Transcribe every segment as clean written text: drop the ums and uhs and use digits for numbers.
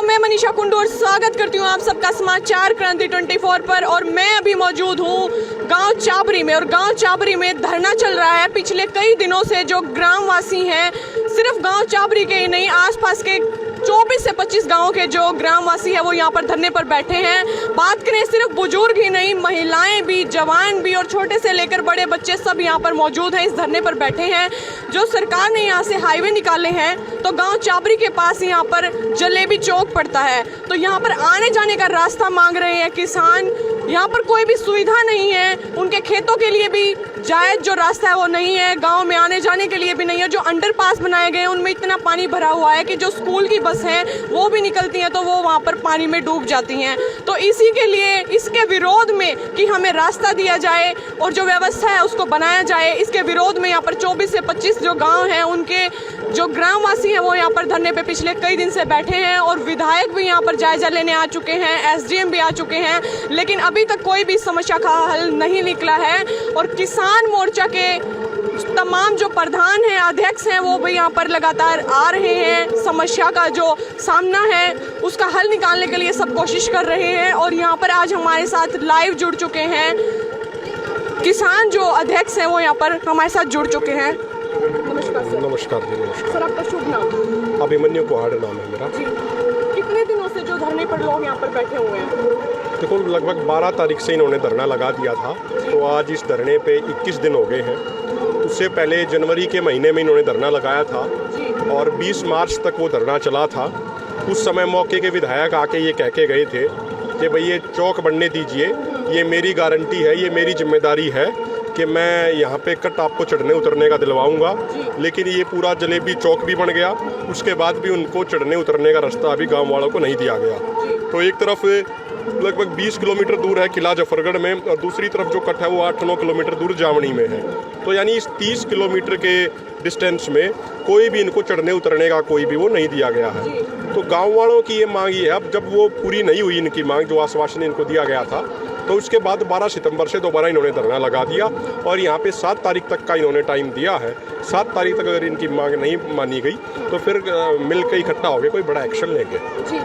दोस्तों, मैं मनीषा कुंडू और स्वागत करती हूँ आप सबका समाचार क्रांति 24 पर। और मैं अभी मौजूद हूँ गांव चाबरी में, और गांव चाबरी में धरना चल रहा है पिछले कई दिनों से। जो ग्रामवासी हैं, सिर्फ गांव चाबरी के ही नहीं, आसपास के 24 से 25 गांवों के जो ग्रामवासी है वो यहाँ पर धरने पर बैठे हैं। बात करें, सिर्फ बुजुर्ग ही नहीं, महिलाएं भी, जवान भी और छोटे से लेकर बड़े बच्चे सब यहाँ पर मौजूद हैं, इस धरने पर बैठे हैं। जो सरकार ने यहाँ से हाईवे निकाले हैं, तो गांव चाबरी के पास यहाँ पर जलेबी चौक पड़ता है, तो यहाँ पर आने जाने का रास्ता मांग रहे हैं किसान। यहाँ पर कोई भी सुविधा नहीं है, उनके खेतों के लिए भी जायज जो रास्ता है वो नहीं है, गांव में आने जाने के लिए भी नहीं है। जो अंडरपास बनाए गए हैं उनमें इतना पानी भरा हुआ है कि जो स्कूल की बस हैं वो भी निकलती हैं तो वो वहाँ पर पानी में डूब जाती हैं। तो इसी के लिए, इसके विरोध में कि हमें रास्ता दिया जाए और जो व्यवस्था है उसको बनाया जाए, इसके विरोध में यहाँ पर 24 से 25 जो गाँव हैं उनके जो ग्रामवासी हैं वो यहाँ पर धरने पे पिछले कई दिन से बैठे हैं। और विधायक भी यहाँ पर जायजा लेने आ चुके हैं, एसडीएम भी आ चुके हैं, लेकिन अभी तक कोई भी समस्या का हल नहीं निकला है। और किसान मोर्चा के तमाम जो प्रधान हैं, अध्यक्ष हैं, वो भी यहाँ पर लगातार आ रहे हैं। समस्या का जो सामना है उसका हल निकालने के लिए सब कोशिश कर रहे हैं। और यहाँ पर आज हमारे साथ लाइव जुड़ चुके हैं किसान जो अध्यक्ष हैं, वो यहाँ पर हमारे साथ जुड़ चुके हैं। नमस्कार सर। नमस्कार जी। नमस्कार सर, आपका शुभ नाम? अभिमन्यु कुहाड़ नाम है मेरा जी। कितने दिनों से जो धरने पर लोग यहाँ पर बैठे हुए हैं? देखो, लगभग 12 तारीख से इन्होंने धरना लगा दिया था, तो आज इस धरने पे 21 दिन हो गए हैं। उससे पहले जनवरी के महीने में इन्होंने धरना लगाया था और 20 मार्च तक वो धरना चला था। उस समय मौके के विधायक आके ये कह के गए थे कि भाई ये चौक बनने दीजिए, ये मेरी गारंटी है, ये मेरी जिम्मेदारी है कि मैं यहाँ पे कट आपको चढ़ने उतरने का दिलवाऊंगा। लेकिन ये पूरा जलेबी चौक भी बन गया, उसके बाद भी उनको चढ़ने उतरने का रास्ता अभी गांव वालों को नहीं दिया गया। तो एक तरफ लगभग 20 किलोमीटर दूर है किला जफरगढ़ में, और दूसरी तरफ जो कट है वो 8-9 किलोमीटर दूर जामनी में है। तो यानी इस 30 किलोमीटर के डिस्टेंस में कोई भी इनको चढ़ने उतरने का कोई भी वो नहीं दिया गया है। तो गाँव वालों की ये मांग ये है, अब जब वो पूरी नहीं हुई इनकी मांग, जो आश्वासन इनको दिया गया था, तो उसके बाद 12 सितंबर से दोबारा इन्होंने धरना लगा दिया और यहाँ पे 7 तारीख तक का इन्होंने टाइम दिया है। 7 तारीख तक अगर इनकी मांग नहीं मानी गई तो फिर मिलकर इकट्ठा होकर कोई बड़ा एक्शन लेंगे। जी।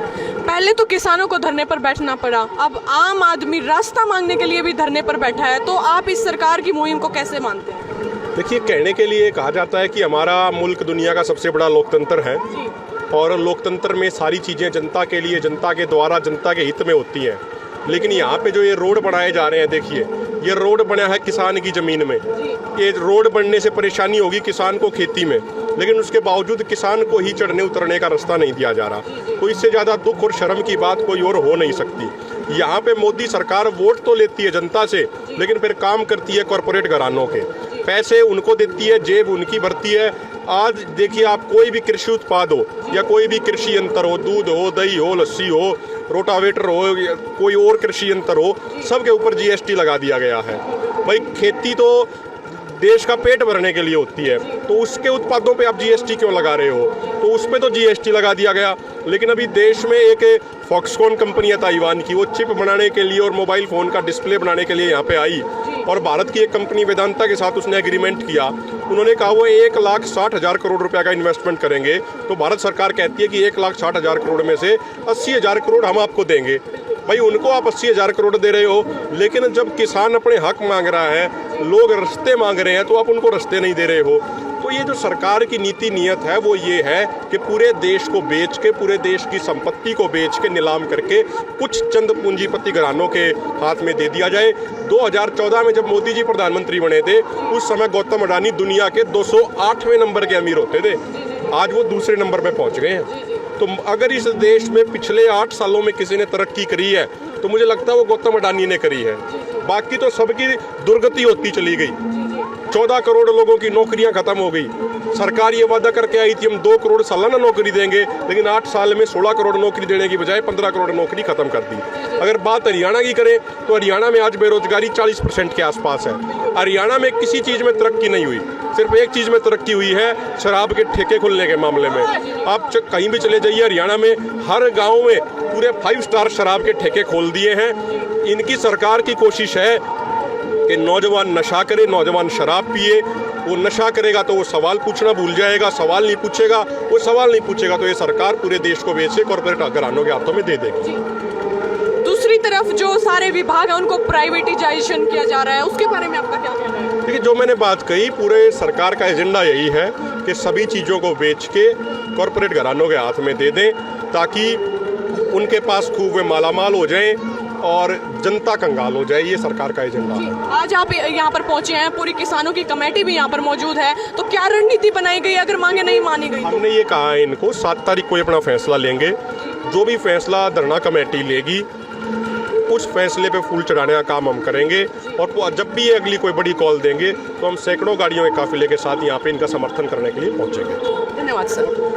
पहले तो किसानों को धरने पर बैठना पड़ा, अब आम आदमी रास्ता मांगने के लिए भी धरने पर बैठा है, तो आप इस सरकार की मुहिम को कैसे मानते हैं? देखिए, कहने के लिए कहा जाता है कि हमारा मुल्क दुनिया का सबसे बड़ा लोकतंत्र है और लोकतंत्र में सारी चीज़ें जनता के लिए, जनता के द्वारा, जनता के हित में होती हैं। लेकिन यहाँ पे जो ये रोड बनाए जा रहे हैं, देखिए ये रोड बना है किसान की ज़मीन में। ये रोड बनने से परेशानी होगी किसान को खेती में, लेकिन उसके बावजूद किसान को ही चढ़ने उतरने का रास्ता नहीं दिया जा रहा। तो इससे ज़्यादा दुख और शर्म की बात कोई और हो नहीं सकती। यहाँ पे मोदी सरकार वोट तो लेती है जनता से, लेकिन फिर काम करती है कॉरपोरेट घरानों के, पैसे उनको देती है, जेब उनकी भरती है। आज देखिए, आप कोई भी कृषि उत्पाद हो या कोई भी कृषि यंत्र हो, दूध हो, दही हो, लस्सी हो, रोटावेटर हो, कोई और कृषि यंत्र हो, सबके ऊपर जीएसटी लगा दिया गया है। भाई, खेती तो देश का पेट भरने के लिए होती है, तो उसके उत्पादों पे आप जीएसटी क्यों लगा रहे हो? तो उस पे तो जीएसटी लगा दिया गया। लेकिन अभी देश में एक फॉक्सकॉन कंपनी है ताइवान की, वो चिप बनाने के लिए और मोबाइल फ़ोन का डिस्प्ले बनाने के लिए यहाँ पे आई, और भारत की एक कंपनी वेदांता के साथ उसने एग्रीमेंट किया। उन्होंने कहा वो 1,60,000 करोड़ रुपए का इन्वेस्टमेंट करेंगे। तो भारत सरकार कहती है कि 1,60,000 करोड़ में से 80,000 करोड़ हम आपको देंगे। भाई, उनको आप 80,000 करोड़ दे रहे हो, लेकिन जब किसान अपने हक मांग रहा है, लोग रास्ते मांग रहे हैं, तो आप उनको रास्ते नहीं दे रहे हो। तो ये जो सरकार की नीति नियत है वो ये है कि पूरे देश को बेच के, पूरे देश की संपत्ति को बेच के, नीलाम करके कुछ चंद पूंजीपति घरानों के हाथ में दे दिया जाए। 2014 में जब मोदी जी प्रधानमंत्री बने थे, उस समय गौतम अडानी दुनिया के 208वें नंबर के अमीर होते थे, आज वो दूसरे नंबर पर पहुँच गए हैं। तो अगर इस देश में पिछले 8 सालों में किसी ने तरक्की करी है तो मुझे लगता है वो गौतम अडानी ने करी है। बाकी तो सबकी दुर्गति होती चली गई। 14 करोड़ लोगों की नौकरियां खत्म हो गई। सरकार ये वादा करके आई थी हम 2 करोड़ सालाना नौकरी देंगे, लेकिन 8 साल में 16 करोड़ नौकरी देने की बजाय 15 करोड़ नौकरी खत्म कर दी। अगर बात हरियाणा की करें तो हरियाणा में आज बेरोजगारी 40% के आसपास है। हरियाणा में किसी चीज़ में तरक्की नहीं हुई, सिर्फ एक चीज़ में तरक्की हुई है, शराब के ठेके खुलने के मामले में। आप कहीं भी चले जाइए हरियाणा में, हर गाँव में पूरे 5 स्टार शराब के ठेके खोल दिए हैं। इनकी सरकार की कोशिश है कि नौजवान नशा करे, नौजवान शराब पिए, वो नशा करेगा तो वो सवाल पूछना भूल जाएगा, सवाल नहीं पूछेगा, वो सवाल नहीं पूछेगा तो ये सरकार पूरे देश को वैसे कॉर्पोरेट घरानों के हाथों में दे देगी। दूसरी तरफ जो सारे विभाग हैं उनको प्राइवेटाइजेशन किया जा रहा है, उसके बारे में आपका क्या कहना है? देखिए, जो मैंने बात कही, पूरे सरकार का एजेंडा यही है कि सभी चीज़ों को बेच के कॉर्पोरेट घरानों के हाथ में दे दें ताकि उनके पास खूब वे मालामाल हो जाएं और जनता कंगाल हो जाए। ये सरकार का एजेंडा है। आज आप यहाँ पर पहुंचे हैं, पूरी किसानों की कमेटी भी यहाँ पर मौजूद है, तो क्या रणनीति बनाई गई अगर मांगे नहीं मानी गई? हमने ये कहा है इनको 7 तारीख को अपना फैसला लेंगे। जो भी फैसला धरना कमेटी लेगी उस फैसले पे फूल चढ़ाने का काम हम करेंगे और जब भी ये अगली कोई बड़ी कॉल देंगे तो हम सैकड़ों गाड़ियों के काफिले के साथ यहाँ पे इनका समर्थन करने के लिए पहुँचेंगे। धन्यवाद सर।